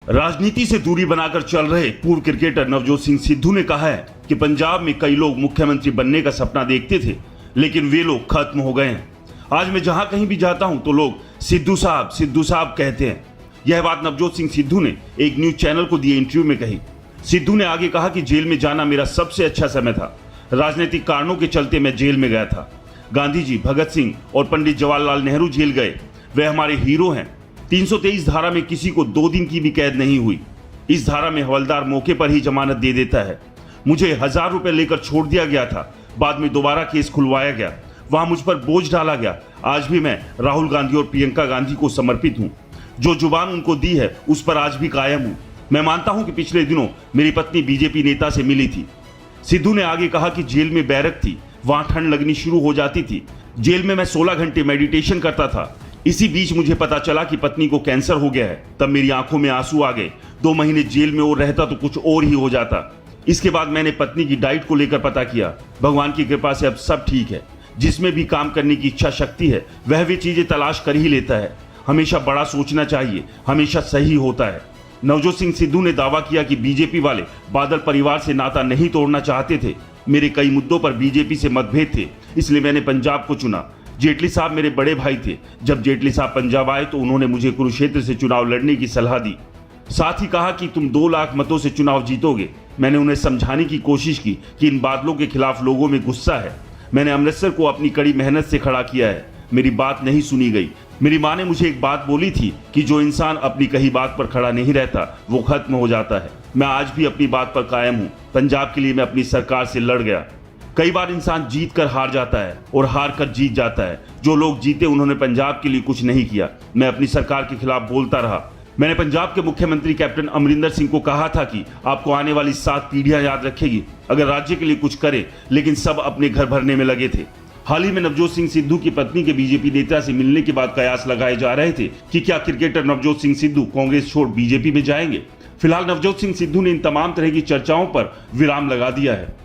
राजनीति से दूरी बनाकर चल रहे पूर्व क्रिकेटर नवजोत सिंह सिद्धू ने कहा है कि पंजाब में कई लोग मुख्यमंत्री बनने का सपना देखते थे, लेकिन वे लोग खत्म हो गए हैं। आज मैं जहां कहीं भी जाता हूं तो लोग सिद्धू साहब कहते हैं। यह बात नवजोत सिंह सिद्धू ने एक न्यूज चैनल को दिए इंटरव्यू में कही। सिद्धू ने आगे कहा कि जेल में जाना मेरा सबसे अच्छा समय था। राजनीतिक कारणों के चलते मैं जेल में गया था। गांधी जी, भगत सिंह और पंडित जवाहरलाल नेहरू जेल गए। वे हमारे हीरो हैं। 323 धारा में किसी को 2 दिन की भी कैद नहीं हुई। इस धारा में हवलदार मौके पर ही जमानत दे देता है। मुझे 1000 रुपए लेकर छोड़ दिया गया था। बाद में दोबारा केस खुलवाया गया, वहां मुझ पर बोझ डाला गया। आज भी मैं राहुल गांधी और प्रियंका गांधी को समर्पित हूं। जो जुबान उनको दी है उस पर आज भी कायम हूं। मैं मानता हूं कि पिछले दिनों मेरी पत्नी बीजेपी नेता से मिली थी। सिद्धू ने आगे कहा कि जेल में बैरक थी, वहां ठंड लगनी शुरू हो जाती थी। जेल में मैं 16 घंटे मेडिटेशन करता था। इसी बीच मुझे पता चला कि पत्नी को कैंसर हो गया है। तब मेरी आंखों में आंसू आ गए। 2 महीने जेल में और रहता तो कुछ और ही हो जाता। इसके बाद मैंने पत्नी की डाइट को लेकर पता किया। भगवान की कृपा से अब सब ठीक है। जिसमें भी काम करने की इच्छा शक्ति है वह वे चीजें तलाश कर ही लेता है। हमेशा बड़ा सोचना चाहिए, हमेशा सही होता है। नवजोत सिंह सिद्धू ने दावा किया कि बीजेपी वाले बादल परिवार से नाता नहीं तोड़ना चाहते थे। मेरे कई मुद्दों पर बीजेपी से मतभेद थे, इसलिए मैंने पंजाब को चुना। जेटली साहब मेरे बड़े भाई थे। जब जेटली साहब पंजाब आए तो उन्होंने मुझे कुरुक्षेत्र से चुनाव लड़ने की सलाह दी। साथ ही कहा कि तुम 2 लाख मतों से चुनाव जीतोगे। मैंने उन्हें समझाने की कोशिश की कि इन बादलों के खिलाफ लोगों में गुस्सा है। मैंने अमृतसर को अपनी कड़ी मेहनत से खड़ा किया है। मेरी बात नहीं सुनी गई। मेरी माँ ने मुझे एक बात बोली थी कि जो इंसान अपनी कही बात पर खड़ा नहीं रहता वो खत्म हो जाता है। मैं आज भी अपनी बात पर कायम हूँ। पंजाब के लिए मैं अपनी सरकार से लड़ गया। कई बार इंसान जीत कर हार जाता है और हार कर जीत जाता है। जो लोग जीते उन्होंने पंजाब के लिए कुछ नहीं किया। मैं अपनी सरकार के खिलाफ बोलता रहा। मैंने पंजाब के मुख्यमंत्री कैप्टन अमरिंदर सिंह को कहा था कि आपको आने वाली 7 पीढ़ियां याद रखेगी अगर राज्य के लिए कुछ करे, लेकिन सब अपने घर भरने में लगे थे। हाल ही में नवजोत सिंह सिद्धू की पत्नी के बीजेपी नेता से मिलने के बाद कयास लगाए जा रहे थे कि क्या क्रिकेटर नवजोत सिंह सिद्धू कांग्रेस छोड़ बीजेपी में जाएंगे। फिलहाल नवजोत सिंह सिद्धू ने इन तमाम तरह की चर्चाओं पर विराम लगा दिया है।